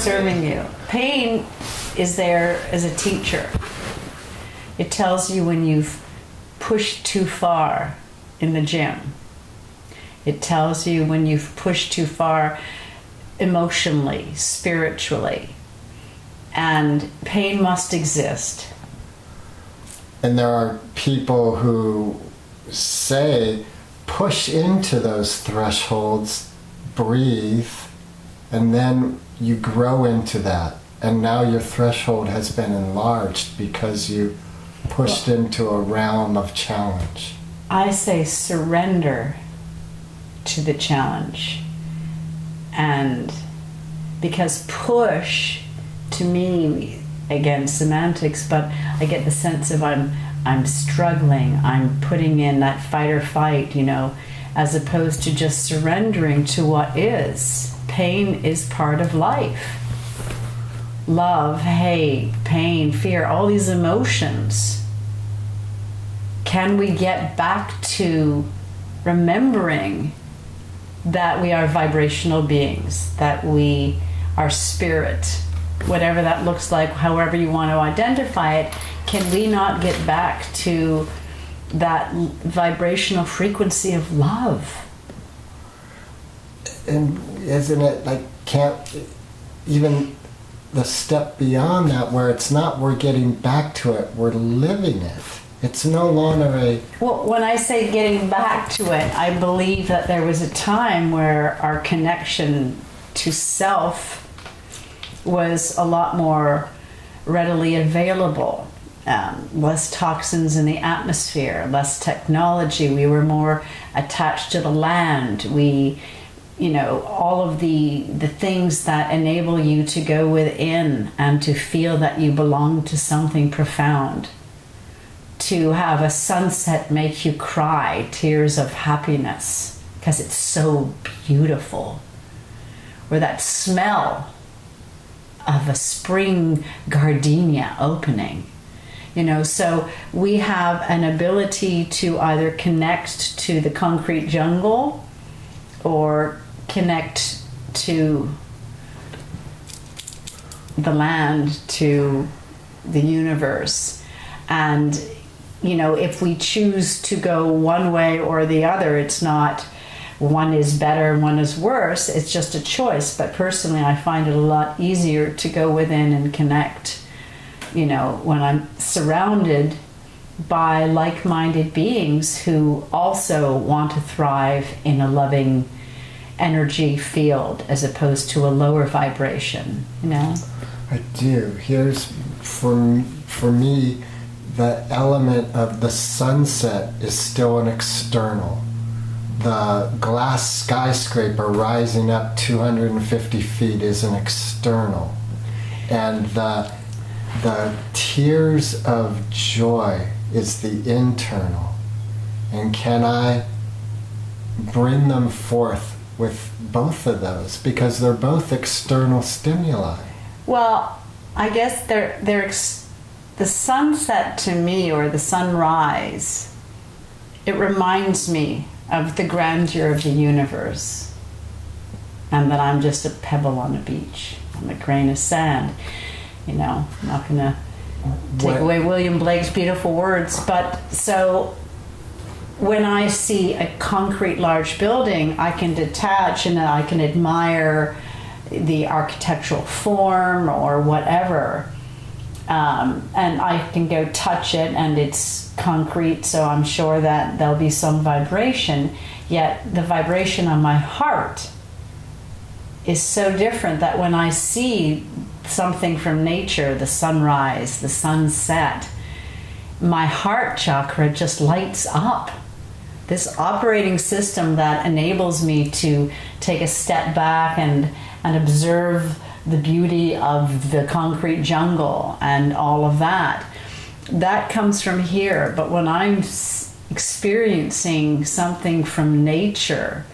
serving you. Pain is there as a teacher. It tells you when you've pushed too far in the gym. It tells you when you've pushed too far emotionally, spiritually. And pain must exist. And there are people who say, push into those thresholds, breathe, and then you grow into that. And now your threshold has been enlarged because you pushed into a realm of challenge. I say surrender to the challenge. And because push, to me, again, semantics, but I get the sense of I'm struggling, I'm putting in that fight or fight, as opposed to just surrendering to what is. Pain is part of life. Love, hate, pain, fear, all these emotions. Can we get back to remembering that we are vibrational beings, that we are spirit, whatever that looks like, however you want to identify it? Can we not get back to that vibrational frequency of love? And isn't it like, can't even the step beyond that, where it's not we're getting back to it, we're living it. It's no longer a... Well, when I say getting back to it, I believe that there was a time where our connection to self was a lot more readily available. Less toxins in the atmosphere, less technology. We were more attached to the land. We, all of the things that enable you to go within and to feel that you belong to something profound. To have a sunset make you cry tears of happiness because it's so beautiful. Or that smell of a spring gardenia opening. So we have an ability to either connect to the concrete jungle or connect to the land, to the universe. And, if we choose to go one way or the other, it's not one is better and one is worse. It's just a choice. But personally, I find it a lot easier to go within and connect. When I'm surrounded by like-minded beings who also want to thrive in a loving energy field as opposed to a lower vibration, I do. Here's, for me, the element of the sunset is still an external. The glass skyscraper rising up 250 feet is an external. And the tears of joy is the internal. And can I bring them forth with both of those? Because they're both external stimuli. Well, I guess the sunset to me, or the sunrise, it reminds me of the grandeur of the universe. And that I'm just a pebble on a beach. I'm a grain of sand. I'm not going to take away William Blake's beautiful words, but so when I see a concrete large building, I can detach and I can admire the architectural form or whatever, and I can go touch it and it's concrete, so I'm sure that there'll be some vibration, yet the vibration on my heart is so different that when I see something from nature, the sunrise, the sunset, my heart chakra just lights up. This operating system that enables me to take a step back and observe the beauty of the concrete jungle and all of that. That comes from here. But when I'm experiencing something from nature,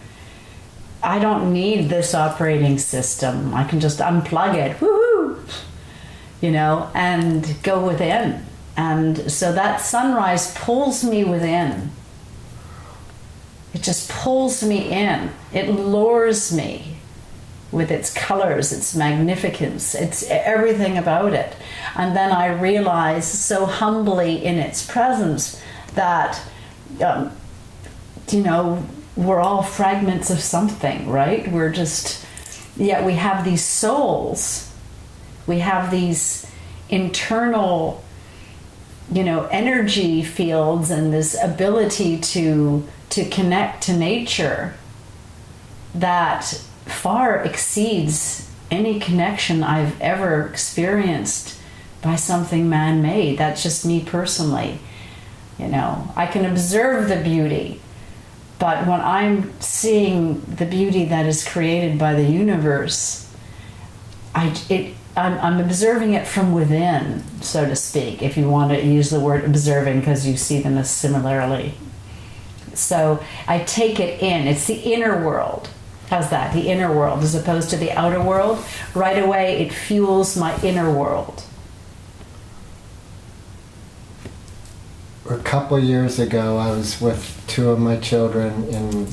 I don't need this operating system. I can just unplug it, woohoo, and go within. And so that sunrise pulls me within. It just pulls me in. It lures me with its colors, its magnificence, it's everything about it. And then I realized so humbly in its presence that, we're all fragments of something, right? We're just, yet we have these souls. We have these internal, energy fields and this ability to connect to nature that far exceeds any connection I've ever experienced by something man-made. That's just me personally. I can observe the beauty, but when I'm seeing the beauty that is created by the universe, I'm observing it from within, so to speak, if you want to use the word observing, because you see them as similarly. So I take it in. It's the inner world. How's that? The inner world as opposed to the outer world. Right away, it fuels my inner world. A couple years ago, I was with two of my children in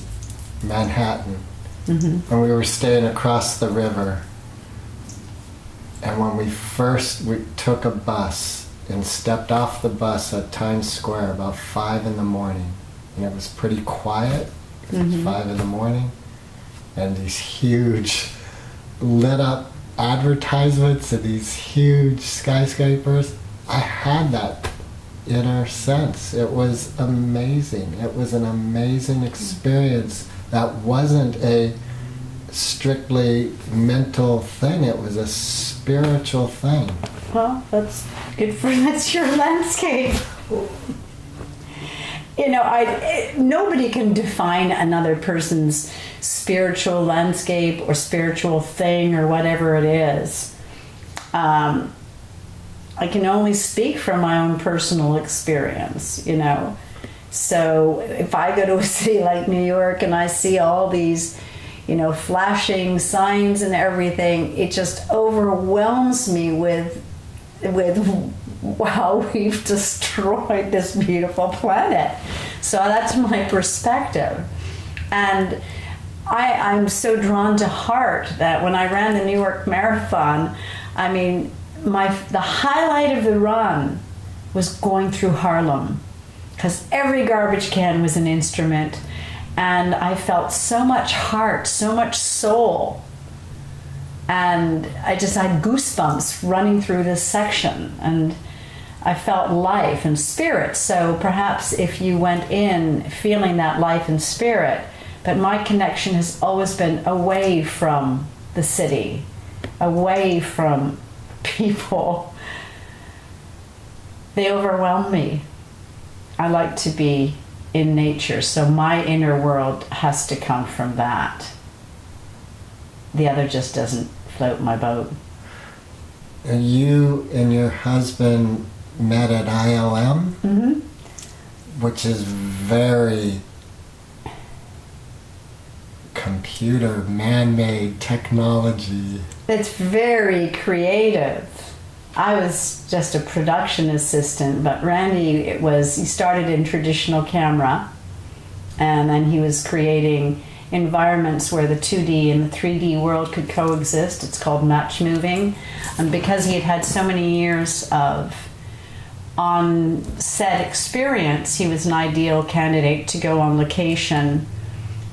Manhattan, and we were staying across the river. And when we took a bus and stepped off the bus at Times Square about 5 in the morning, and it was pretty quiet. It was 5 in the morning, and these huge lit up advertisements of these huge skyscrapers. I had that inner sense. It was amazing. It was an amazing experience that wasn't a strictly mental thing. It was a spiritual thing. Well, that's good that's your landscape. Nobody can define another person's spiritual landscape or spiritual thing or whatever it is. I can only speak from my own personal experience, So if I go to a city like New York and I see all these, flashing signs and everything, it just overwhelms me with wow, we've destroyed this beautiful planet. So that's my perspective. And I'm so drawn to heart that when I ran the New York Marathon, the highlight of the run was going through Harlem, because every garbage can was an instrument, and I felt so much heart, so much soul, and I just had goosebumps running through this section, and I felt life and spirit. So perhaps if you went in feeling that life and spirit, but my connection has always been away from the city, away from people. They overwhelm me. I like to be in nature, so my inner world has to come from that. The other just doesn't float my boat. And you and your husband met at ILM, which is very computer, man-made technology. It's very creative. I was just a production assistant, but Randy, he started in traditional camera, and then he was creating environments where the 2D and the 3D world could coexist. It's called match moving. And because he had had so many years of on-set experience, he was an ideal candidate to go on location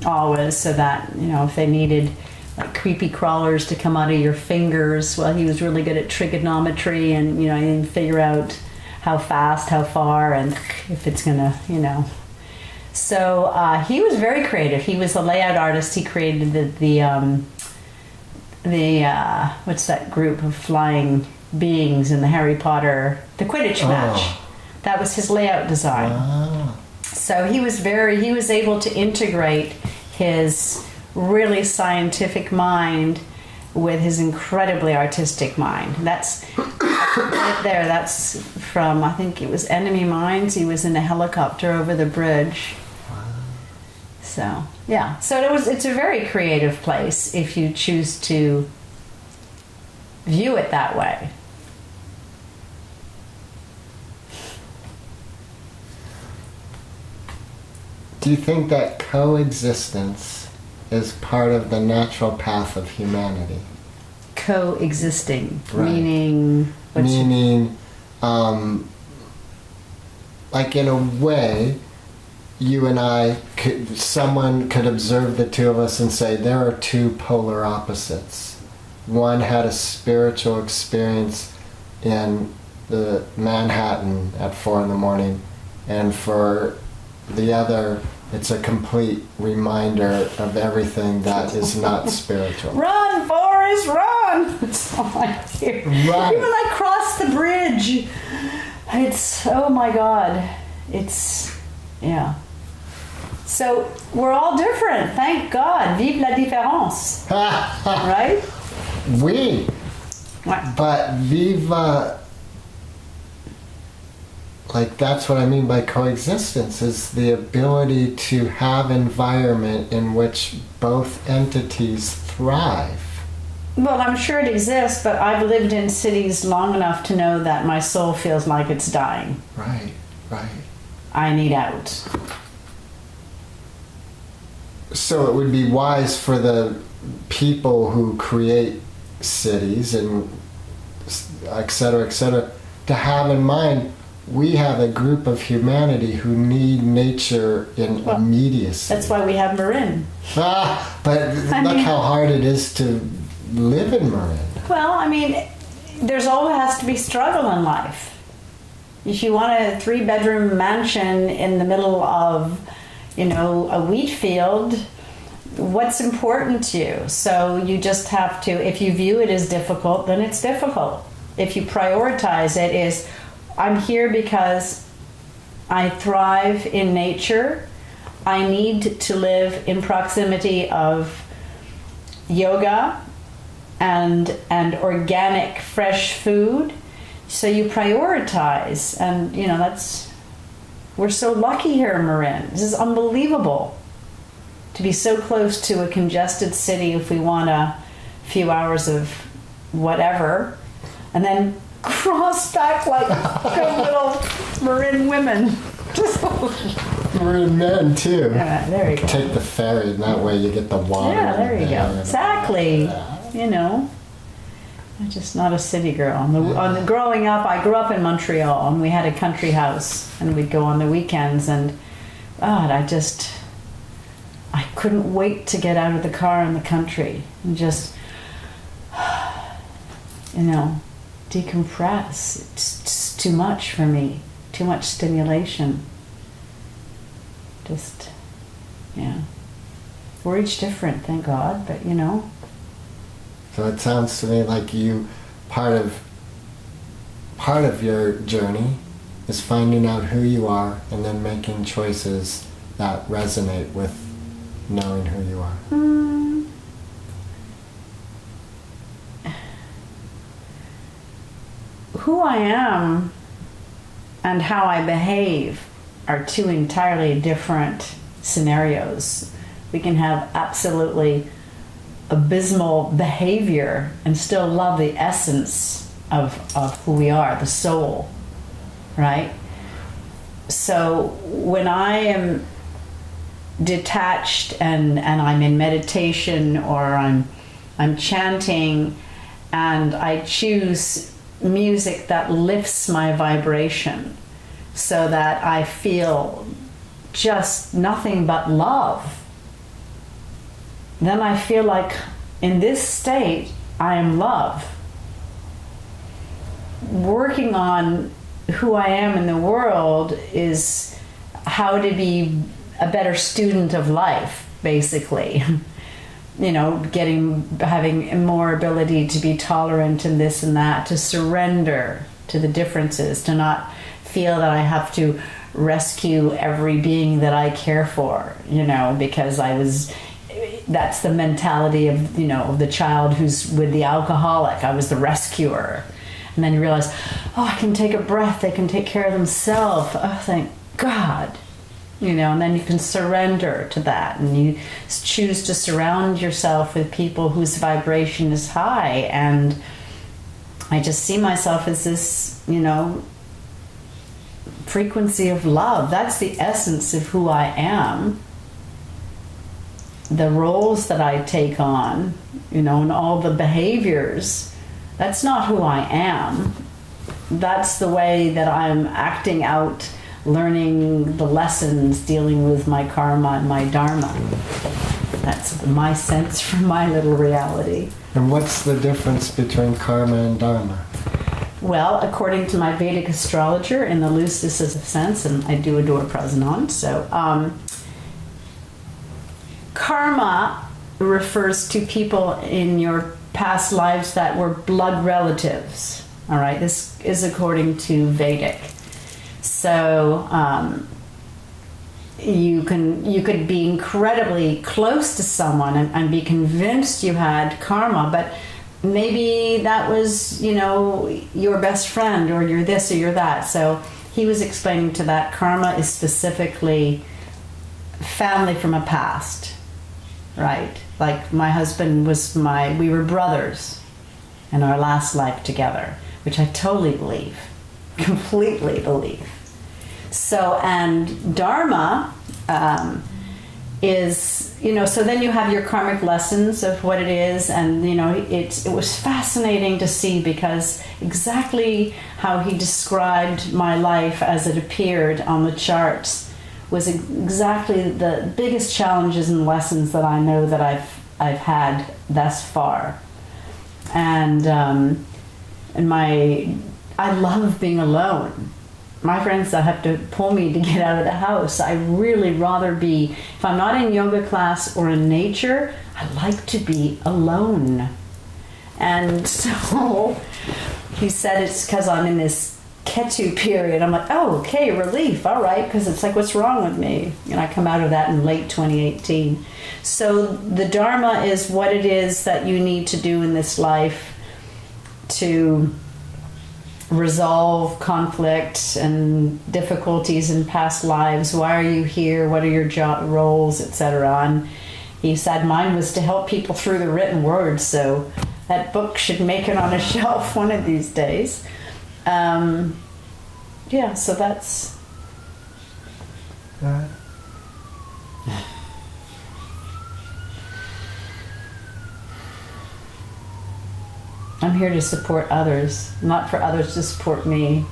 always, so that, if they needed like creepy crawlers to come out of your fingers, well, he was really good at trigonometry, and he can figure out how fast, how far, and if it's gonna, So he was very creative. He was a layout artist. He created the what's that group of flying beings in the Harry Potter, the Quidditch match. That was his layout design. Wow. So he was able to integrate his really scientific mind with his incredibly artistic mind. That's right there. That's from, I think it was Enemy Mines. He was in a helicopter over the bridge. Wow. So yeah. So it's a very creative place if you choose to view it that way. Do you think that coexistence is part of the natural path of humanity. Coexisting, Right. meaning... Meaning, like in a way, you and I, someone could observe the two of us and say there are two polar opposites. One had a spiritual experience in the Manhattan at 4 a.m, and for the other, it's a complete reminder of everything that is not spiritual. Run, Forrest, run! That's all I hear. Right. Even I cross the bridge. It's, oh my God. It's, yeah. So we're all different, thank God. Vive la différence. Right? Oui. What? But viva, like that's what I mean by coexistence, is the ability to have environment in which both entities thrive. Well, I'm sure it exists, but I've lived in cities long enough to know that my soul feels like it's dying. Right, right. I need out. So it would be wise for the people who create cities and et cetera, to have in mind we have a group of humanity who need nature in immediacy. That's why we have Marin. But look how hard it is to live in Marin. Well, I mean, there's always has to be struggle in life. If you want a 3-bedroom mansion in the middle of, a wheat field, what's important to you? So you just have to, if you view it as difficult, then it's difficult. If you prioritize it is, I'm here because I thrive in nature. I need to live in proximity of yoga and organic fresh food. So you prioritize, and we're so lucky here in Marin. This is unbelievable to be so close to a congested city if we want a few hours of whatever, and then cross back like good little Marin women. Marin men too. Yeah, there you go. Take the ferry, and that way you get the water. Yeah, there you go. Exactly. I'm just not a city girl. Growing up, I grew up in Montreal, and we had a country house, and we'd go on the weekends, and God, I couldn't wait to get out of the car in the country and just, decompress. It's too much for me. Too much stimulation. Just, yeah. We're each different, thank God, but So it sounds to me like part of your journey is finding out who you are and then making choices that resonate with knowing who you are. Who I am and how I behave are two entirely different scenarios. We can have absolutely abysmal behavior and still love the essence of who we are, the soul, right? So when I am detached and I'm in meditation or I'm chanting and I choose music that lifts my vibration so that I feel just nothing but love, then I feel like in this state I am love. Working on who I am in the world is how to be a better student of life, basically. Having more ability to be tolerant and this and that, to surrender to the differences, to not feel that I have to rescue every being that I care for, because that's the mentality of, the child who's with the alcoholic. I was the rescuer. And then you realize, I can take a breath, they can take care of themselves. Oh, thank God. And then you can surrender to that, and you choose to surround yourself with people whose vibration is high. And I just see myself as this, frequency of love. That's the essence of who I am. the roles that I take on, and all the behaviors, that's not who I am. That's the way that I'm acting out, learning the lessons, dealing with my karma and my dharma. That's my sense from my little reality. And what's the difference between karma and dharma? Well, according to my Vedic astrologer, in the loosest of sense, and I do adore Prasanant, so karma refers to people in your past lives that were blood relatives. All right, this is according to Vedic. So you could be incredibly close to someone and be convinced you had karma, but maybe that was, your best friend, or you're this or you're that. So he was explaining to that karma is specifically family from a past, right? Like my husband we were brothers in our last life together, which I totally believe, completely believe. So, and dharma is, so then you have your karmic lessons of what it is, and it was fascinating to see, because exactly how he described my life as it appeared on the charts was exactly the biggest challenges and lessons that I know that I've had thus far. And I love being alone. My friends that have to pull me to get out of the house, I really rather be, if I'm not in yoga class or in nature, I like to be alone. And so he said it's because I'm in this Ketu period. I'm like, oh, okay, relief, all right, because it's like, what's wrong with me? And I come out of that in late 2018. So the Dharma is what it is that you need to do in this life to resolve conflict and difficulties in past lives. Why are you here? What are your roles, etc.? And he said mine was to help people through the written word, so that book should make it on a shelf one of these days. So that's... I'm here to support others, not for others to support me.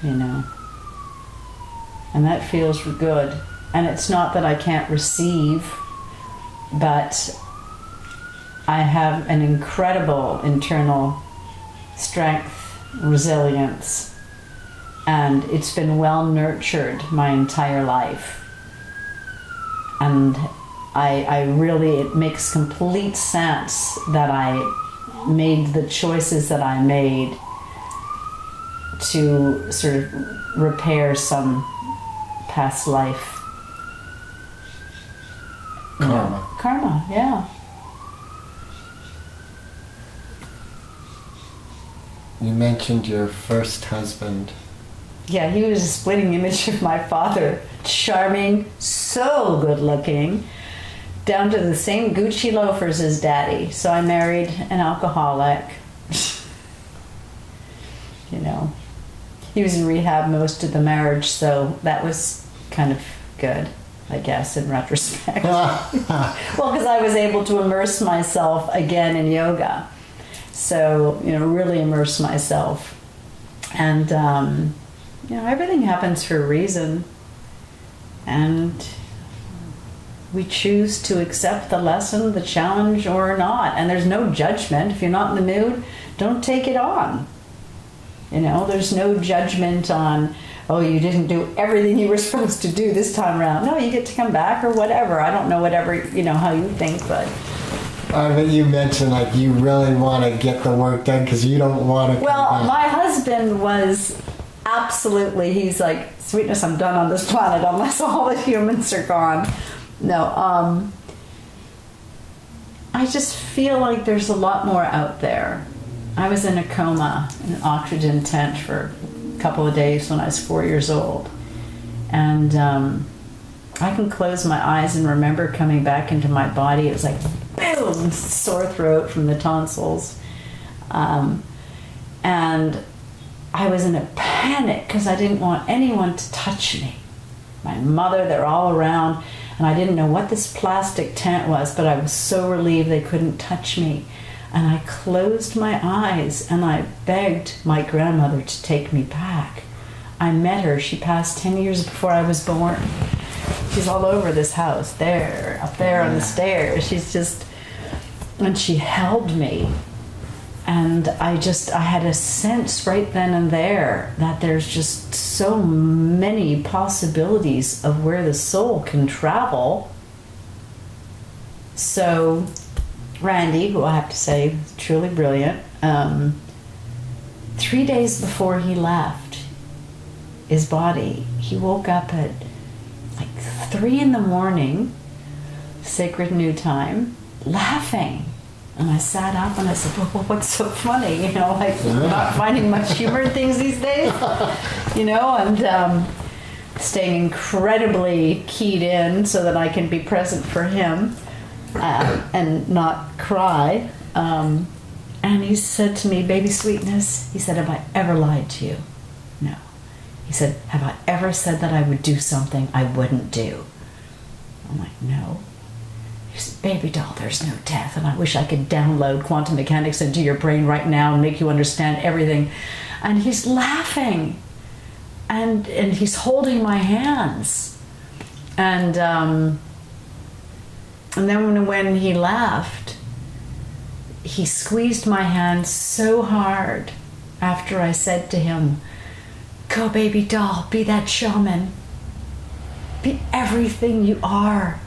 And that feels good. And it's not that I can't receive, but I have an incredible internal strength, resilience, and it's been well nurtured my entire life. And I really, it makes complete sense that I made the choices that I made to sort of repair some past life. Karma. Karma, yeah. You mentioned your first husband. Yeah, he was a splitting image of my father. Charming, so good looking, down to the same Gucci loafers as Daddy. So I married an alcoholic. He was in rehab most of the marriage, so that was kind of good, I guess, in retrospect. Well, because I was able to immerse myself again in yoga. So, really immerse myself. And, everything happens for a reason. And we choose to accept the lesson, the challenge, or not. And there's no judgment. If you're not in the mood, don't take it on. There's no judgment on, oh, you didn't do everything you were supposed to do this time around. No, you get to come back or whatever. I don't know whatever, how you think, but... But you mentioned you really want to get the work done because you don't want to. Well, my husband was absolutely. He's like, sweetness, I'm done on this planet unless all the humans are gone. No, I just feel like there's a lot more out there. I was in a coma, in an oxygen tent for a couple of days when I was 4 years old, and I can close my eyes and remember coming back into my body. It was like, boom, sore throat from the tonsils. And I was in a panic because I didn't want anyone to touch me. my mother, they're all around. And I didn't know what this plastic tent was, but I was so relieved they couldn't touch me. And I closed my eyes and I begged my grandmother to take me back. I met her. She passed 10 years before I was born. She's all over this house, there, up there on the stairs. She's just, and she held me. And I had a sense right then and there that there's just so many possibilities of where the soul can travel. So Randy, who I have to say is truly brilliant, 3 days before he left his body, he woke up at like 3 a.m, sacred new time, laughing. And I sat up and I said, well, what's so funny? You know, like not finding much humor in things these days, you know, and staying incredibly keyed in so that I can be present for him and not cry. And he said to me, baby sweetness, he said, have I ever lied to you? No. He said, have I ever said that I would do something I wouldn't do? I'm like, no. He said, baby doll, there's no death, and I wish I could download quantum mechanics into your brain right now and make you understand everything. And he's laughing, and he's holding my hands. And then when he left, he squeezed my hand so hard after I said to him, go baby doll, be that shaman. Be everything you are.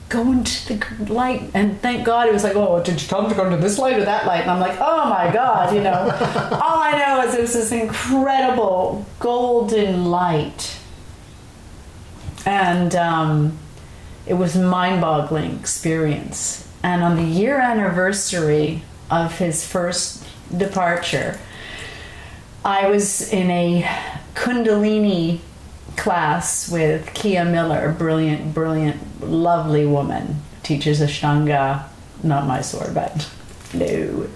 Go into the light. And thank God he was like, oh, did you tell him to go into this light or that light? And I'm like, oh my God, you know. All I know is it was this incredible golden light. And it was a mind-boggling experience. And on the year anniversary of his first departure, I was in a Kundalini class with Kia Miller, brilliant, lovely woman, teaches Ashtanga, not my sword, but no,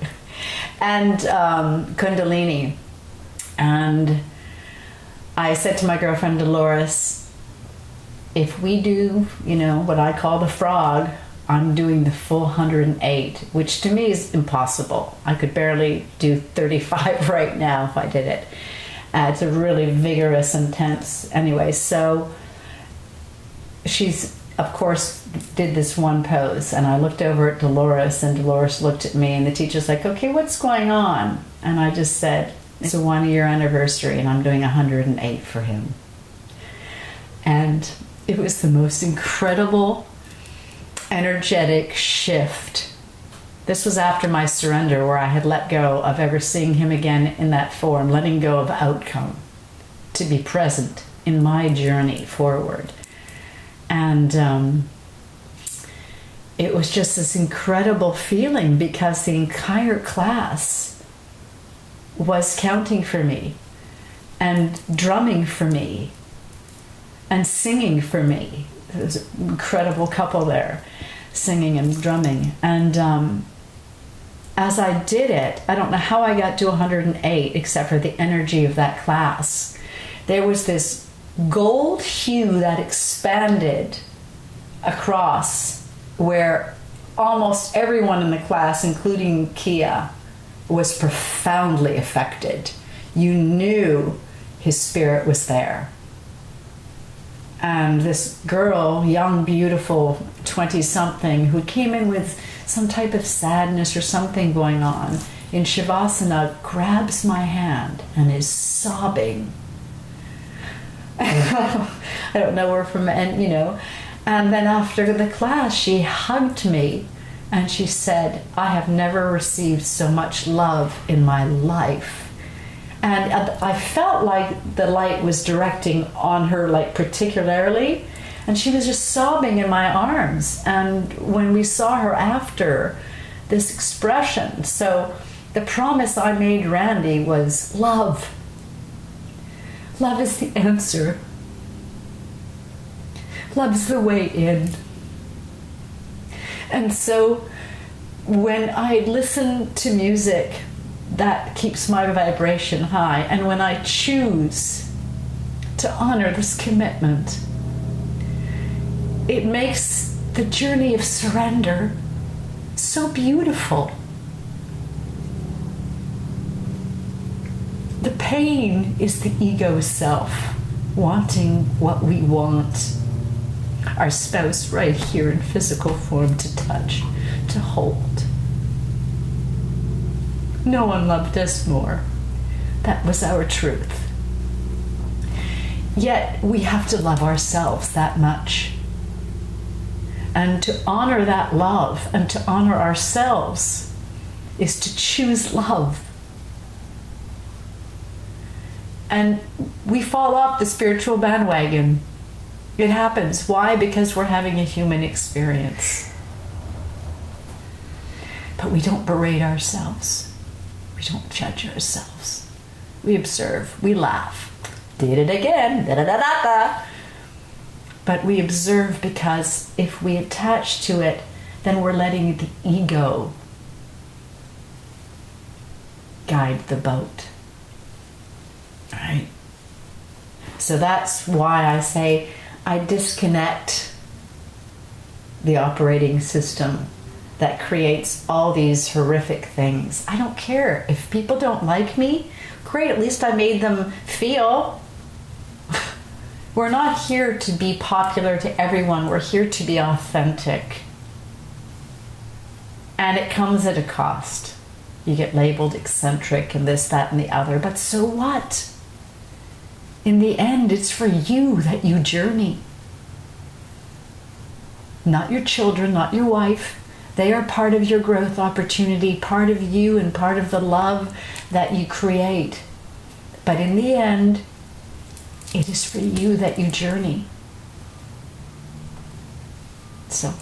and Kundalini. And I said to my girlfriend Dolores, if we do, you know, what I call the frog, I'm doing the full 108, which to me is impossible. I could barely do 35 right now if I did it. It's a really vigorous, intense, anyway. So she's, of course, did this one pose, and I looked over at Dolores, and Dolores looked at me, and the teacher's like, okay, what's going on? And I just said, it's a 1-year anniversary, and I'm doing 108 for him. And it was the most incredible, energetic shift. This was after my surrender, where I had let go of ever seeing him again in that form, letting go of outcome to be present in my journey forward. And it was just this incredible feeling, because the entire class was counting for me and drumming for me and singing for me. There was an incredible couple there, singing and drumming. And as I did it, I don't know how I got to 108 except for the energy of that class. There was this gold hue that expanded across, where almost everyone in the class, including Kia, was profoundly affected. You knew his spirit was there. And this girl, young, beautiful, 20-something, who came in with some type of sadness or something going on, in Shavasana, grabs my hand and is sobbing. I don't know her from, and you know. And then after the class, she hugged me and she said, I have never received so much love in my life. And I felt like the light was directing on her, like particularly, and she was just sobbing in my arms. And when we saw her after, this expression. So the promise I made Randy was love. Love is the answer. Love is the way in. And so when I listen to music, that keeps my vibration high. And when I choose to honor this commitment. It makes the journey of surrender so beautiful. The pain is the ego self wanting what we want. Our spouse right here in physical form to touch, to hold. No one loved us more. That was our truth. Yet we have to love ourselves that much. And to honor that love and to honor ourselves is to choose love. And we fall off the spiritual bandwagon. It happens. Why? Because we're having a human experience. But we don't berate ourselves. We don't judge ourselves. We observe. We laugh. Did it again. Da da da da da. But we observe, because if we attach to it, then we're letting the ego guide the boat. Right? So that's why I say I disconnect the operating system that creates all these horrific things. I don't care. If people don't like me, great, at least I made them feel. We're not here to be popular to everyone. We're here to be authentic. And it comes at a cost. You get labeled eccentric and this, that, and the other. But so what? In the end, it's for you that you journey. Not your children, not your wife. They are part of your growth opportunity, part of you and part of the love that you create. But in the end, it is for you that you journey. So.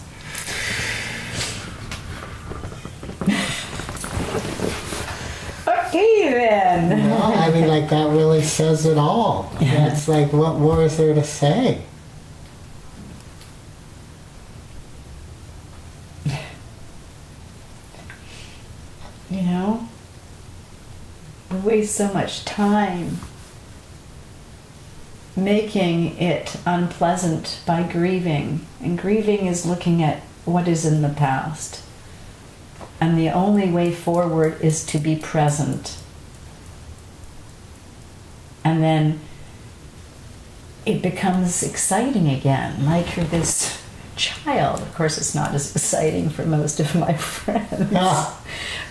Okay then. No, I mean, like, that really says it all. Yeah. It's like, what more is there to say? You know, we waste so much time making it unpleasant by grieving. And grieving is looking at what is in the past. And the only way forward is to be present. And then it becomes exciting again, like you're this child. Of course, it's not as exciting for most of my friends. Yeah.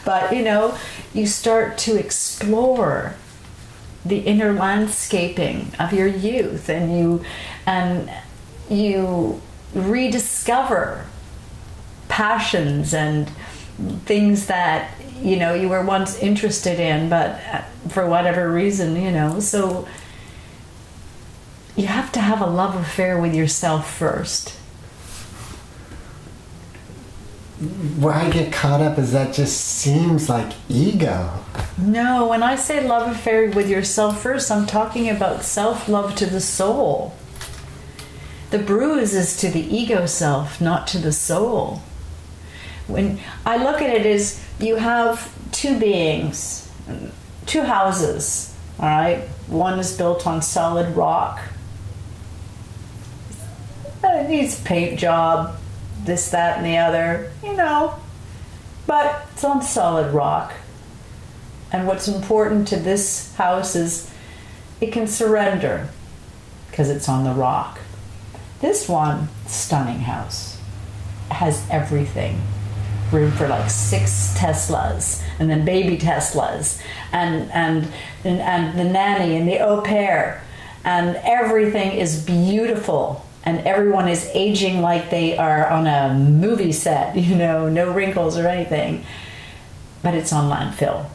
But, you know, you start to explore the inner landscaping of your youth, and you rediscover passions and things that, you know, you were once interested in, but for whatever reason, you know. So you have to have a love affair with yourself first. Where I get caught up is that just seems like ego. No, when I say love affair with yourself first, I'm talking about self-love to the soul. The bruise is to the ego self, not to the soul. When I look at it as you have two beings, two houses, all right? One is built on solid rock. It needs a paint job, this, that, and the other, you know, but it's on solid rock. And what's important to this house is it can surrender because it's on the rock. This one, stunning house, has everything. Room for like 6 Teslas, and then baby Teslas, and the nanny and the au pair, and everything is beautiful. And everyone is aging like they are on a movie set, you know, no wrinkles or anything. But it's on landfill.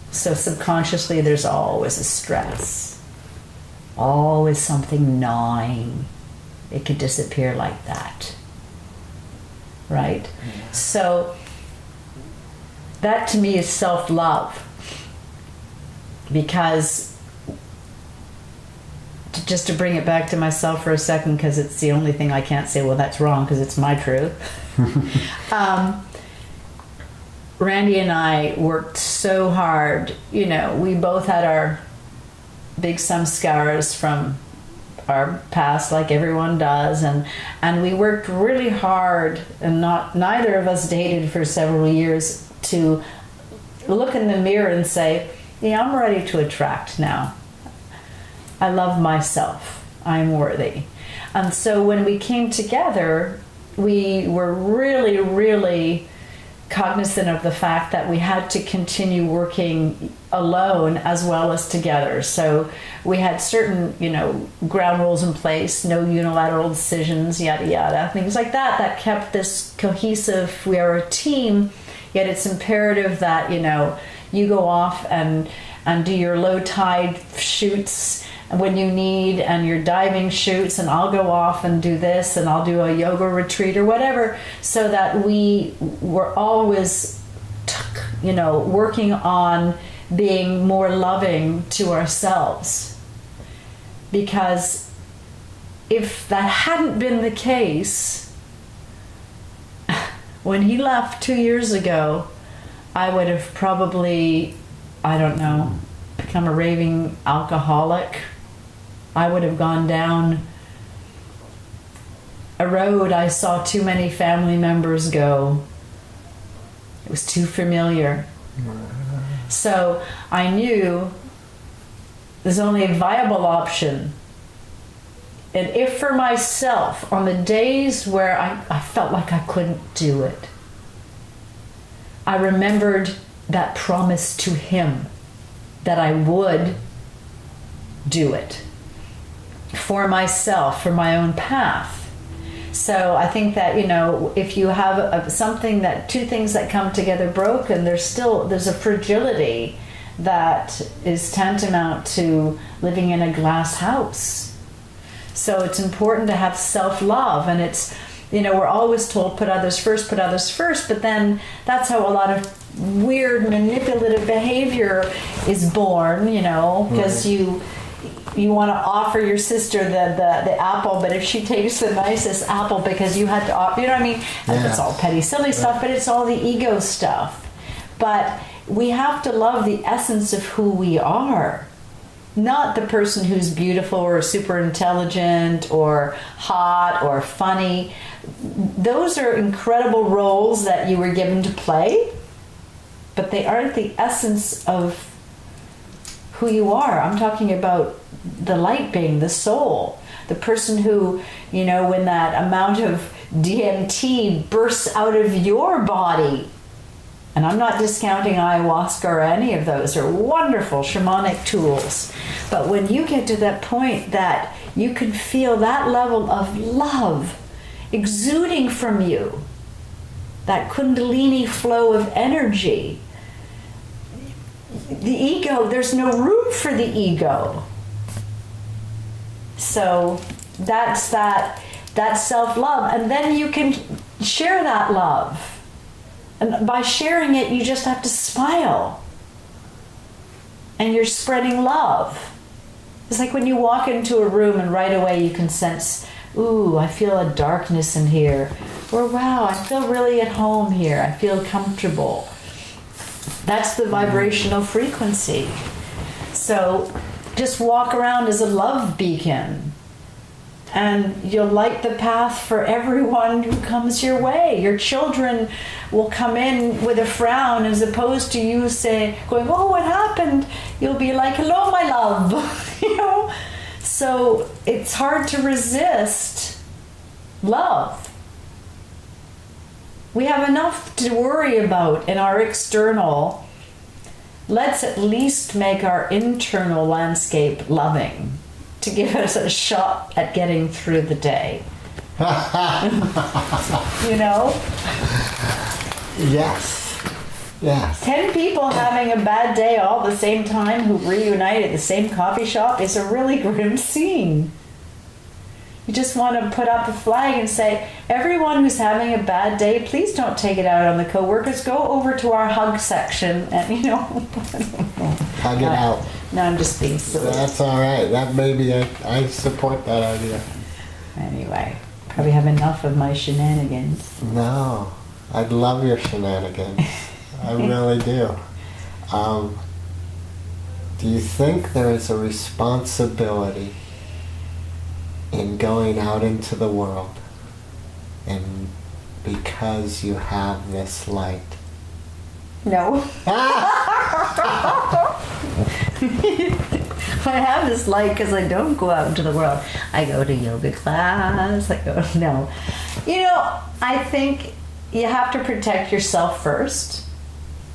So subconsciously there's always a stress. Always something gnawing. It could disappear like that. Right? Yeah. So that to me is self-love. Because just to bring it back to myself for a second, because it's the only thing I can't say, well, that's wrong, because it's my truth. Randy and I worked so hard. You know, we both had our big samskaras from our past, like everyone does, and we worked really hard, and neither of us dated for several years, to look in the mirror and say, yeah, I'm ready to attract now. I love myself. I'm worthy. And so when we came together, we were really, really cognizant of the fact that we had to continue working alone as well as together. So we had certain, ground rules in place, no unilateral decisions, yada, yada, things like that, that kept this cohesive, we are a team, yet it's imperative that, you go off and do your low tide shoots when you need, and your diving shoots, and I'll go off and do this, and I'll do a yoga retreat or whatever, so that we were always, working on being more loving to ourselves. Because if that hadn't been the case, when he left 2 years ago, I would have probably, I don't know, become a raving alcoholic. I would have gone down a road I saw too many family members go. It was too familiar. So I knew there's only a viable option. And if for myself, on the days where I felt like I couldn't do it, I remembered that promise to him that I would do it for myself, for my own path. So I think that, if you have something that, two things that come together broken, there's a fragility that is tantamount to living in a glass house. So it's important to have self-love, and it's, we're always told put others first, but then that's how a lot of weird manipulative behavior is born, because you want to offer your sister the apple, but if she takes the nicest apple because you had to offer, what I mean? Yeah. It's all petty, silly stuff, but it's all the ego stuff. But we have to love the essence of who we are, not the person who's beautiful or super intelligent or hot or funny. Those are incredible roles that you were given to play, but they aren't the essence of who you are. I'm talking about the light being, the soul, the person who, when that amount of DMT bursts out of your body. And I'm not discounting ayahuasca or any of those. They're wonderful shamanic tools. But when you get to that point that you can feel that level of love exuding from you, that kundalini flow of energy, the ego, there's no room for the ego. So that's that self-love. And then you can share that love. And by sharing it, you just have to smile. And you're spreading love. It's like when you walk into a room and right away you can sense, ooh, I feel a darkness in here. Or wow, I feel really at home here. I feel comfortable. That's the vibrational frequency. So just walk around as a love beacon, and you'll light the path for everyone who comes your way. Your children will come in with a frown, as opposed to you going, oh, what happened? You'll be like, hello, my love. So it's hard to resist love. We have enough to worry about in our external. Let's at least make our internal landscape loving to give us a shot at getting through the day. Yes. 10 people having a bad day all at the same time who reunite at the same coffee shop is a really grim scene. You just want to put up a flag and say, everyone who's having a bad day, please don't take it out on the coworkers. Go over to our hug section and, hug it out. No, I'm just being silly. That's all right. That maybe I support that idea. Anyway, probably have enough of my shenanigans. No, I'd love your shenanigans. I really do. Do you think there is a responsibility in going out into the world and because you have this light? No. I have this light because I don't go out into the world. I go to yoga class. No. I think you have to protect yourself first.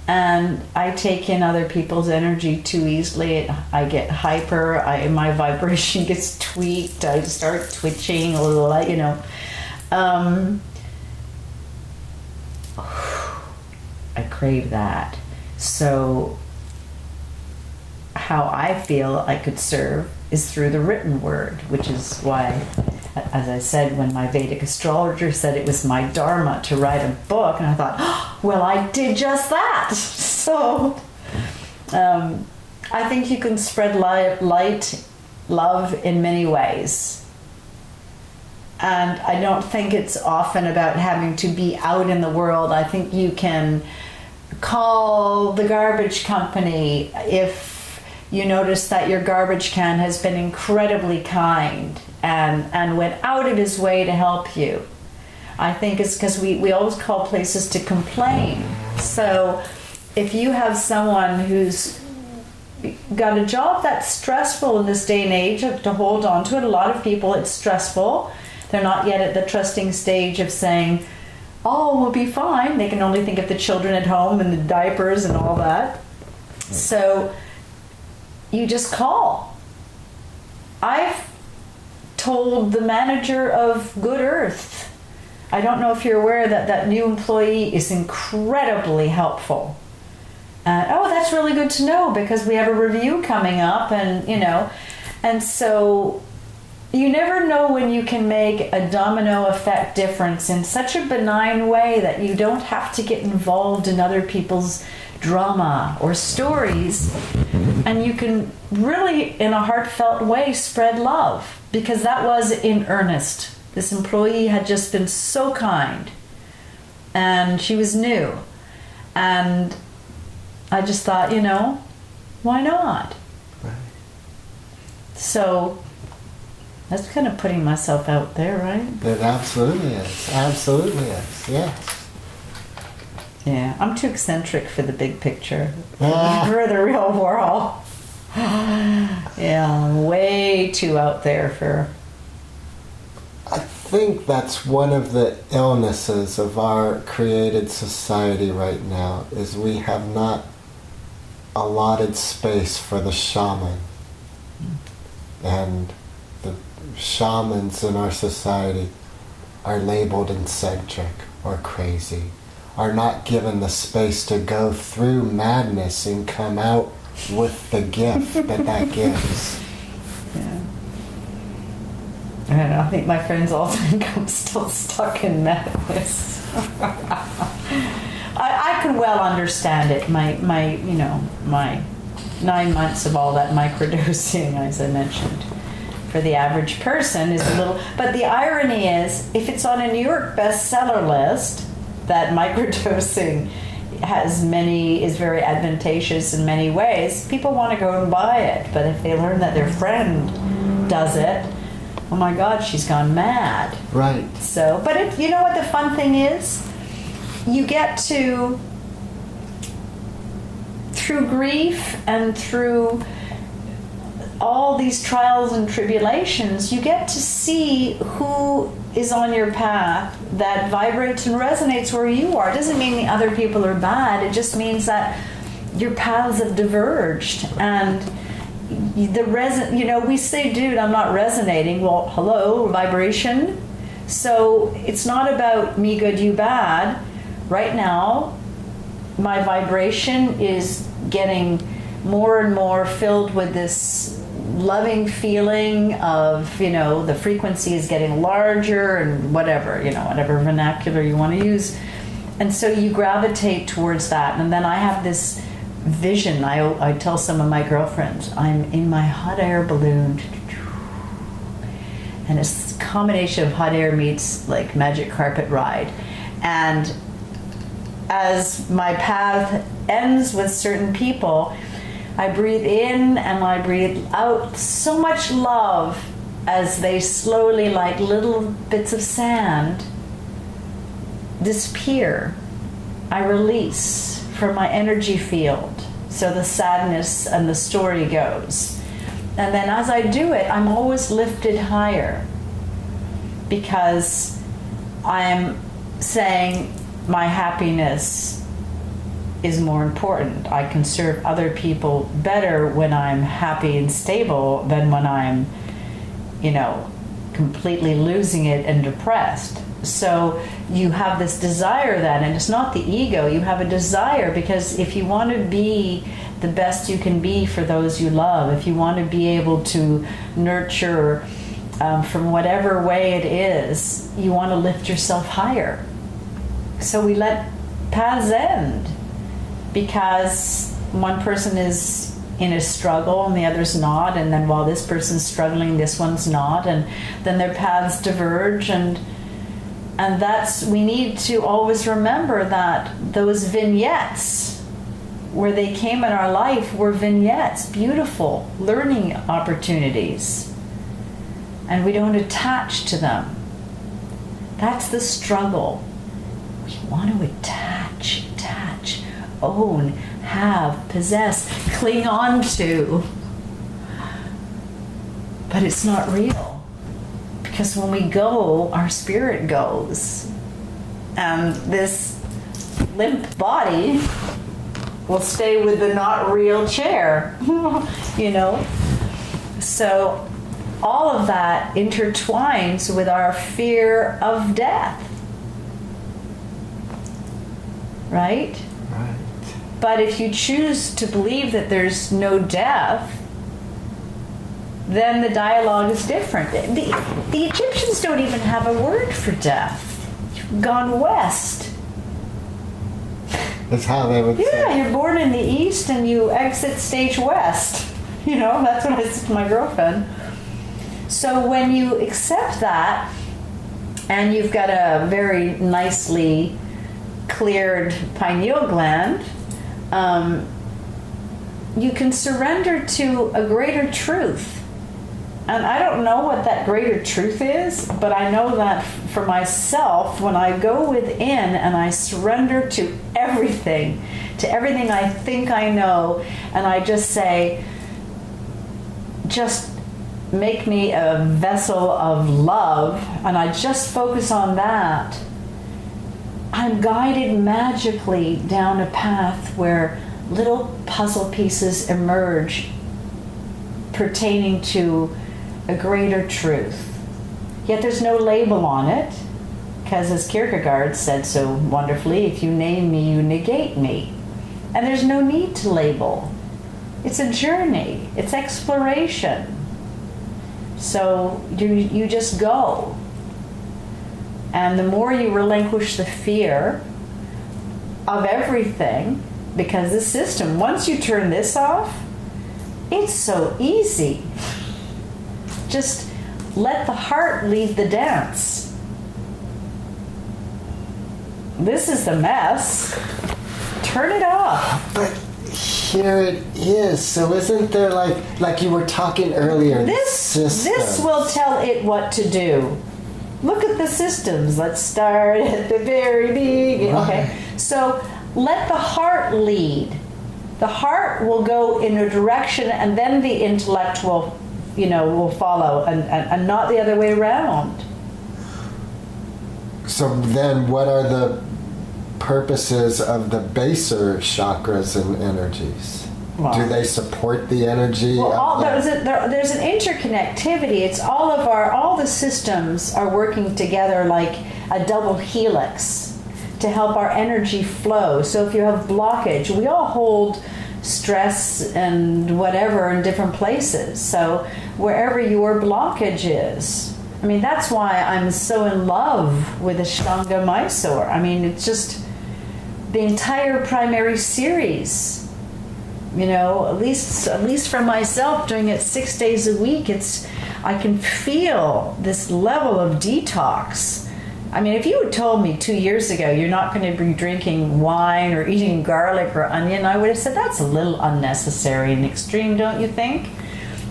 And I take in other people's energy too easily. I get hyper. My vibration gets tweaked. I start twitching a little, I crave that. So how I feel I could serve is through the written word, which is why, as I said, when my Vedic astrologer said it was my dharma to write a book, and I thought, oh, well, I did just that. So I think you can spread light, love in many ways. And I don't think it's often about having to be out in the world. I think you can call the garbage company if you notice that your garbage can has been incredibly kind and went out of his way to help you. I think it's because we always call places to complain. So if you have someone who's got a job that's stressful in this day and age, to hold on to it, a lot of people, it's stressful. They're not yet at the trusting stage of saying, oh, we'll be fine. They can only think of the children at home and the diapers and all that. So you just call. I've told the manager of Good Earth, I don't know if you're aware that new employee is incredibly helpful. Oh, that's really good to know because we have a review coming up and so you never know when you can make a domino effect difference in such a benign way that you don't have to get involved in other people's drama or stories, and you can really, in a heartfelt way, spread love, because that was in earnest. This employee had just been so kind, and she was new, and I just thought, why not? Right. So that's kind of putting myself out there, right? It absolutely is. Absolutely is. Yes. Yeah, I'm too eccentric for the big picture. For the real world. Yeah, I'm way too out there for... I think that's one of the illnesses of our created society right now, is we have not allotted space for the shaman. And the shamans in our society are labeled eccentric or crazy, are not given the space to go through madness and come out with the gift that gives. Yeah. I think my friends all think I'm still stuck in madness. I can well understand it. My 9 months of all that microdosing, as I mentioned, for the average person is a little... But the irony is, if it's on a New York bestseller list, that microdosing is very advantageous in many ways, people want to go and buy it. But if they learn that their friend does it, oh my God, she's gone mad. Right. So, but you know what the fun thing is? You get to, through grief and through all these trials and tribulations, you get to see who is on your path that vibrates and resonates where you are. It doesn't mean the other people are bad. It just means that your paths have diverged. And we say, dude, I'm not resonating. Well, hello, vibration. So it's not about me good, you bad. Right now, my vibration is getting more and more filled with this loving feeling of, the frequency is getting larger and whatever vernacular you want to use. And so you gravitate towards that. And then I have this vision. I tell some of my girlfriends, I'm in my hot air balloon. And it's a combination of hot air meets like magic carpet ride. And as my path ends with certain people, I breathe in and I breathe out so much love as they slowly, like little bits of sand, disappear. I release from my energy field. So the sadness and the story goes. And then as I do it, I'm always lifted higher, because I'm saying my happiness is more important. I can serve other people better when I'm happy and stable than when I'm, completely losing it and depressed. So you have this desire then, and it's not the ego, you have a desire, because if you want to be the best you can be for those you love, if you want to be able to nurture from whatever way it is, you want to lift yourself higher. So we let paths end, because one person is in a struggle and the other's not, and then while this person's struggling, this one's not, and then their paths diverge, and we need to always remember that those vignettes where they came in our life were vignettes, beautiful learning opportunities, and we don't attach to them. That's the struggle. We want to attach, own, have, possess, cling on to. But it's not real. Because when we go, our spirit goes. And this limp body will stay with the not real chair. So all of that intertwines with our fear of death. Right? Right. But if you choose to believe that there's no death, then the dialogue is different. The Egyptians don't even have a word for death. You've gone west. That's how they would say. Yeah, you're born in the east and you exit stage west. That's what I said to my girlfriend. So when you accept that, and you've got a very nicely cleared pineal gland, you can surrender to a greater truth. And I don't know what that greater truth is, but I know that for myself, when I go within and I surrender to everything I think I know, and I just say, just make me a vessel of love, and I just focus on that, I'm guided magically down a path where little puzzle pieces emerge pertaining to a greater truth. Yet there's no label on it, because as Kierkegaard said so wonderfully, if you name me, you negate me. And there's no need to label. It's a journey. It's exploration. So you just go. And the more you relinquish the fear of everything, because the system, once you turn this off, it's so easy. Just let the heart lead the dance. This is the mess. Turn it off. But here it is. So isn't there like you were talking earlier? This will tell it what to do. Look at the systems. Let's start at the very beginning. Okay. So let the heart lead. The heart will go in a direction, and then the intellect will follow, and not the other way around. So then what are the purposes of the baser chakras and energies? Wow. Do they support the energy? Well, there's an interconnectivity. It's all the systems are working together like a double helix to help our energy flow. So if you have blockage, we all hold stress and whatever in different places. So wherever your blockage is, that's why I'm so in love with Ashtanga Mysore. It's just the entire primary series. At least for myself, doing it 6 days a week, I can feel this level of detox I mean, if you had told me 2 years ago you're not going to be drinking wine or eating garlic or onion, I would have said that's a little unnecessary and extreme, don't you think?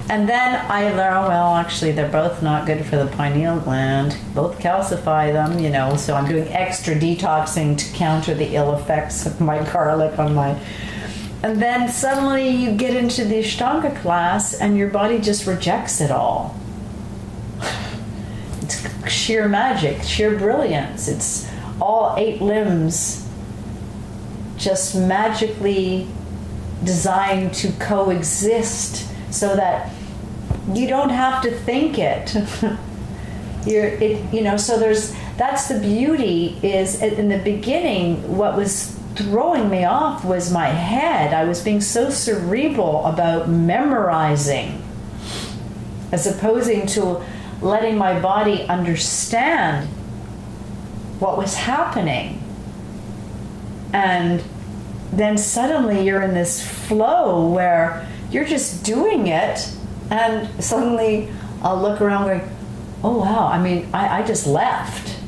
And then I learned, well, actually, they're both not good for the pineal gland. Both calcify them, you know, so I'm doing extra detoxing to counter the ill effects of my garlic on my... And then suddenly you get into the Ashtanga class and your body just rejects it all. It's sheer magic, sheer brilliance. It's all 8 limbs just magically designed to coexist so that you don't have to think it. So that's the beauty. Is in the beginning, what was throwing me off was my head. I was being so cerebral about memorizing, as opposing to letting my body understand what was happening. And then suddenly you're in this flow where you're just doing it, and suddenly I'll look around going, oh wow, I mean, I just left.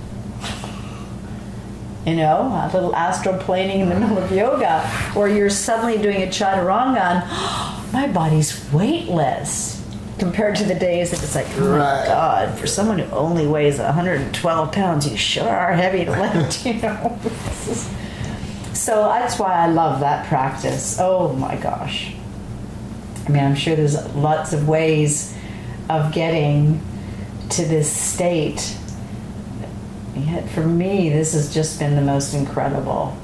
You know, a little astral planing in the middle of yoga, where you're suddenly doing a chaturanga and my body's weightless compared to the days that it's like, oh my God, for someone who only weighs 112 pounds, you sure are heavy to lift, you know. So that's why I love that practice. Oh my gosh. I mean, I'm sure there's lots of ways of getting to this state. Yet for me, this has just been the most incredible.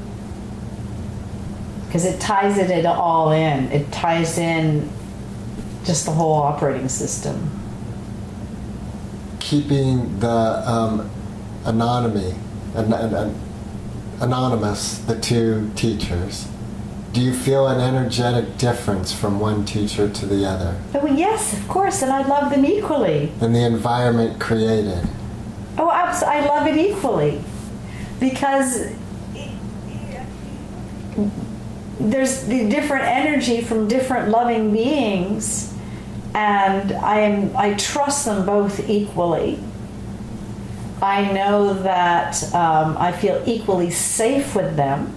Because it ties it all in. It ties in just the whole operating system. Keeping the anonymous, the 2 teachers, do you feel an energetic difference from one teacher to the other? Oh, yes, of course, and I love them equally. And the environment created? Oh, I love it equally. Because there's the different energy from different loving beings, and I trust them both equally. I know that I feel equally safe with them.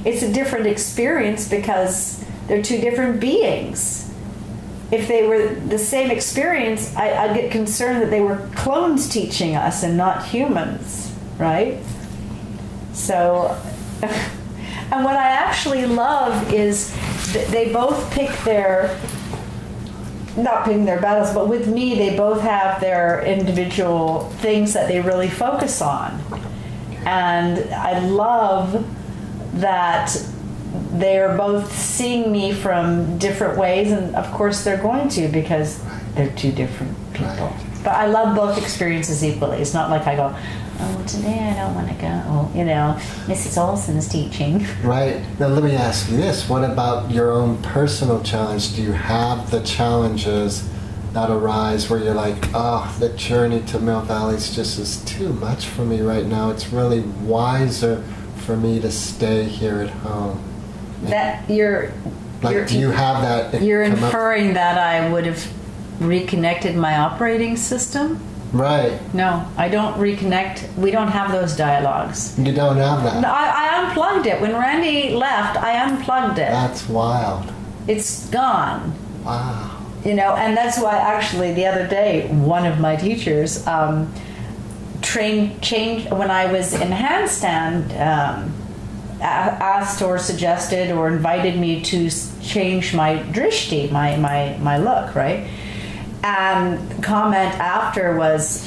It's a different experience because they're 2 different beings. If they were the same experience, I'd get concerned that they were clones teaching us and not humans, right? So, and what I actually love is that they both pick not picking their battles, but with me, they both have their individual things that they really focus on. And I love that they're both seeing me from different ways, and of course they're going to, because they're 2 different people. Right. But I love both experiences equally. It's not like I go, oh, today I don't want to go, you know, Mrs. Olson's teaching. Right. Now let me ask you this. What about your own personal challenge? Do you have the challenges that arise where you're like, oh, the journey to Mill Valley is too much for me right now. It's really wiser for me to stay here at home. That you're do you have that? You're inferring that I would have reconnected my operating system? Right. No, I don't reconnect. We don't have those dialogues. You don't have that? No, I unplugged it. When Randy left, I unplugged it. That's wild. It's gone. Wow. You know, and that's why actually the other day, one of my teachers changed when I was in handstand, asked or suggested or invited me to change my drishti, my look, right? And the comment after was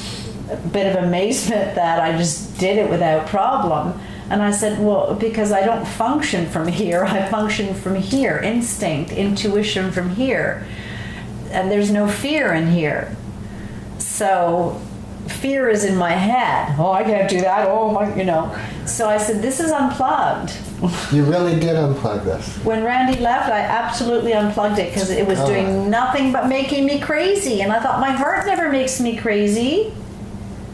a bit of amazement that I just did it without problem. And I said, well, because I don't function from here, I function from here, instinct, intuition from here. And there's no fear in here. So fear is in my head. Oh, I can't do that. Oh, my, you know. So I said, this is unplugged. You really did unplug this. When Randy left, I absolutely unplugged it because it was doing nothing but making me crazy. And I thought, my heart never makes me crazy.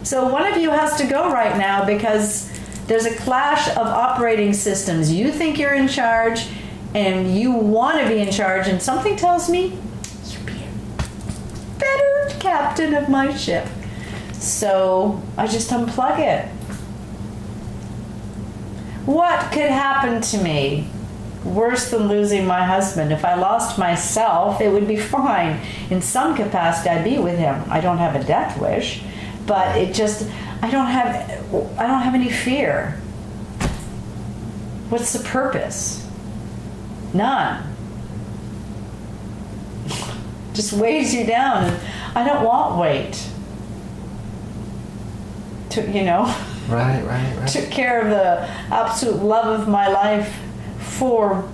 So one of you has to go right now because there's a clash of operating systems. You think you're in charge and you want to be in charge, and something tells me you'd be a better captain of my ship. So I just unplug it. What could happen to me worse than losing my husband? If I lost myself, it would be fine. In some capacity, I'd be with him. I don't have a death wish, but it just, I don't have any fear. What's the purpose? None. Just weighs you down, and I don't want weight. Right. Took care of the absolute love of my life for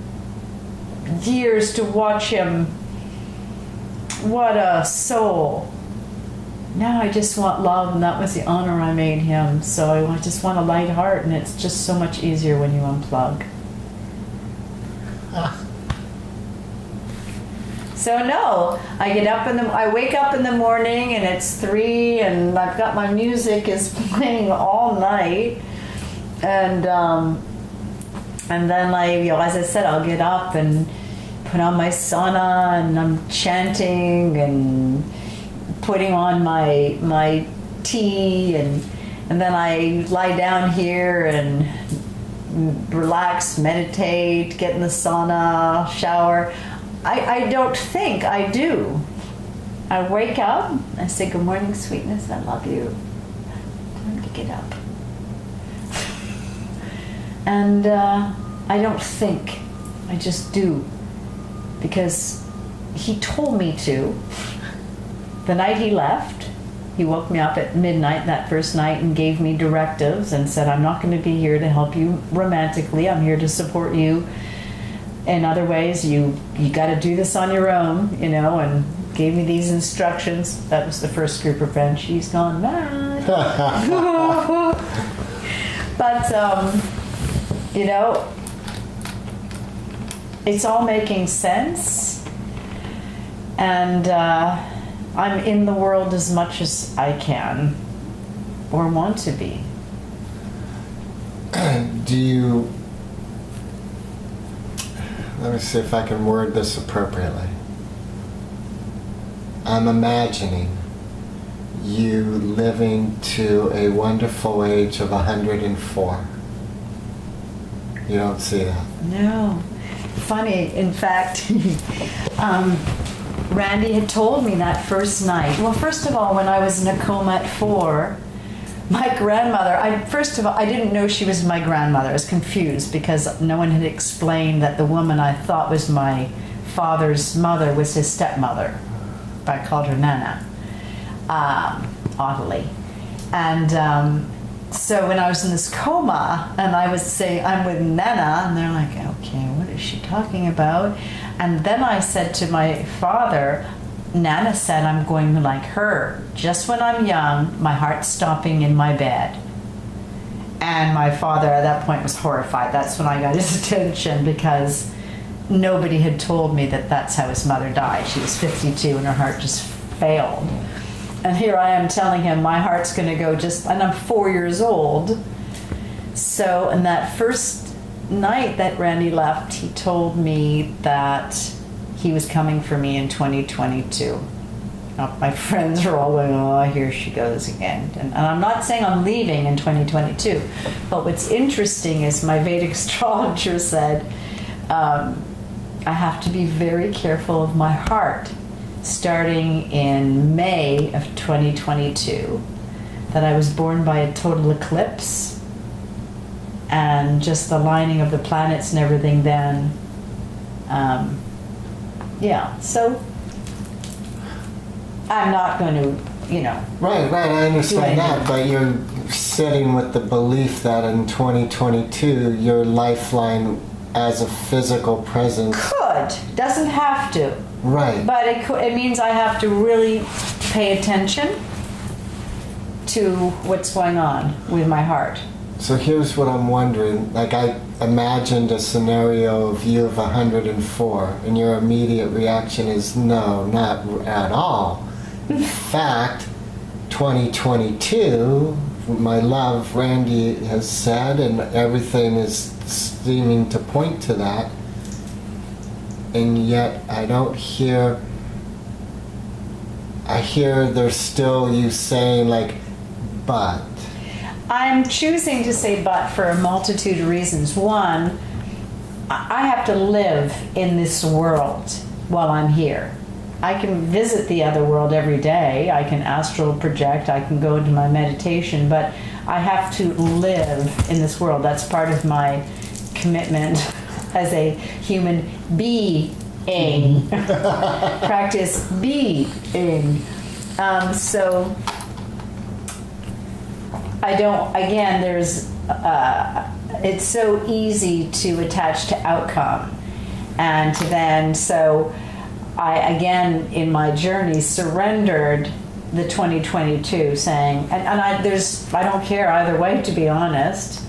years to watch him. What a soul. Now I just want love, and that was the honor I made him. So I just want a light heart, and it's just so much easier when you unplug. So no, I wake up in the morning and it's 3 and I've got my music is playing all night, and then as I said, I'll get up and put on my sauna, and I'm chanting and putting on my tea, and then I lie down here and relax, meditate, get in the sauna, shower. I don't think, I do. I wake up, I say, good morning, sweetness, I love you. Time to get up. And I don't think, I just do. Because he told me to. The night he left, he woke me up at midnight that first night and gave me directives and said, I'm not going to be here to help you romantically, I'm here to support you in other ways. You got to do this on your own, and gave me these instructions. That was the first group of friends. She's gone mad. But, it's all making sense. And I'm in the world as much as I can or want to be. Let me see if I can word this appropriately. I'm imagining you living to a wonderful age of 104. You don't see that? No. Funny, in fact, Randy had told me that first night. Well, first of all, when I was in a coma at 4, my grandmother, I didn't know she was my grandmother. I was confused because no one had explained that the woman I thought was my father's mother was his stepmother. I called her Nana, oddly. And so when I was in this coma and I was saying, I'm with Nana, and they're like, okay, what is she talking about? And then I said to my father, Nana said I'm going like her. Just when I'm young, my heart's stopping in my bed. And my father at that point was horrified. That's when I got his attention, because nobody had told me that that's how his mother died. She was 52 and her heart just failed. And here I am telling him my heart's going to go and I'm 4 years old. So, in that first night that Randy left, he told me that he was coming for me in 2022. Now, my friends are all going, oh, here she goes again. And I'm not saying I'm leaving in 2022, but what's interesting is my Vedic astrologer said, I have to be very careful of my heart starting in May of 2022, that I was born by a total eclipse, and just the lining of the planets and everything then. So I'm not going to, Right, I understand that, but you're sitting with the belief that in 2022, your lifeline as a physical presence... Doesn't have to. Right. But it means I have to really pay attention to what's going on with my heart. So here's what I'm wondering. Like, I imagined a scenario of you of 104, and your immediate reaction is, no, not at all. In fact, 2022, my love, Randy has said, and everything is seeming to point to that, and yet I don't hear... I hear there's still you saying, like, but. I'm choosing to say but for a multitude of reasons. One, I have to live in this world while I'm here. I can visit the other world every day. I can astral project. I can go into my meditation, but I have to live in this world. That's part of my commitment as a human being. Practice being. So I don't, again, there's, it's so easy to attach to outcome. And then, so I, again, in my journey, surrendered the 2022 saying, and I don't care either way, to be honest.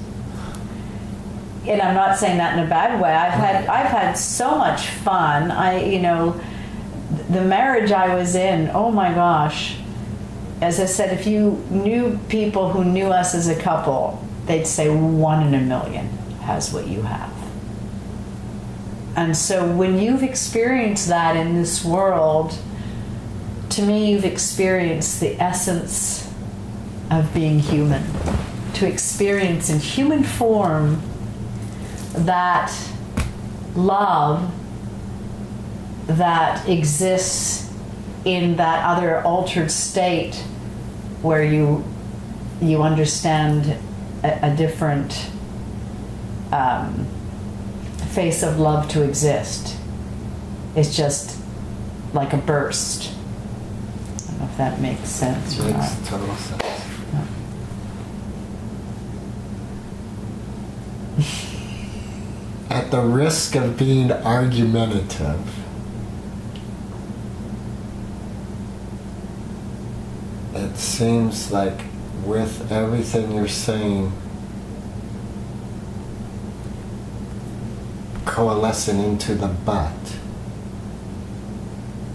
And I'm not saying that in a bad way. I've had so much fun. The marriage I was in, oh my gosh. As I said, if you knew people who knew us as a couple, they'd say 1 in a million has what you have. And so when you've experienced that in this world, to me, you've experienced the essence of being human. To experience in human form that love that exists in that other altered state where you understand a different face of love to exist. It's just like a burst. I don't know if that makes sense or not. Makes total sense. At the risk of being argumentative, it seems like with everything you're saying, coalescing into the but,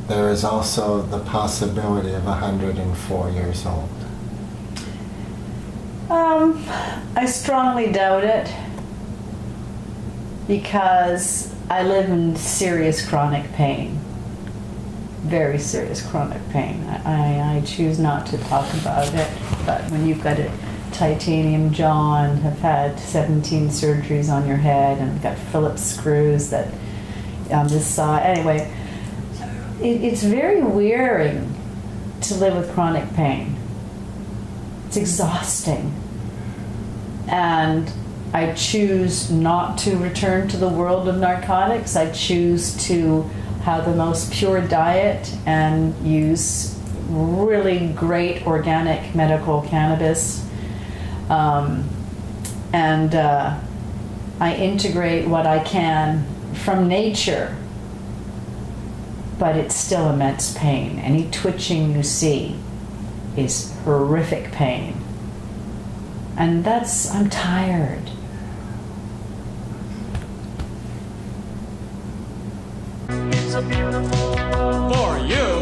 there is also the possibility of 104 years old. I strongly doubt it, because I live in serious chronic pain. Very serious chronic pain. I choose not to talk about it, but when you've got a titanium jaw and have had 17 surgeries on your head and got Phillips screws that on this side, anyway, it's very wearing to live with chronic pain. It's exhausting. And I choose not to return to the world of narcotics. I choose to have the most pure diet and use really great organic medical cannabis. I integrate what I can from nature, but it's still immense pain. Any twitching you see is horrific pain. And I'm tired. For you.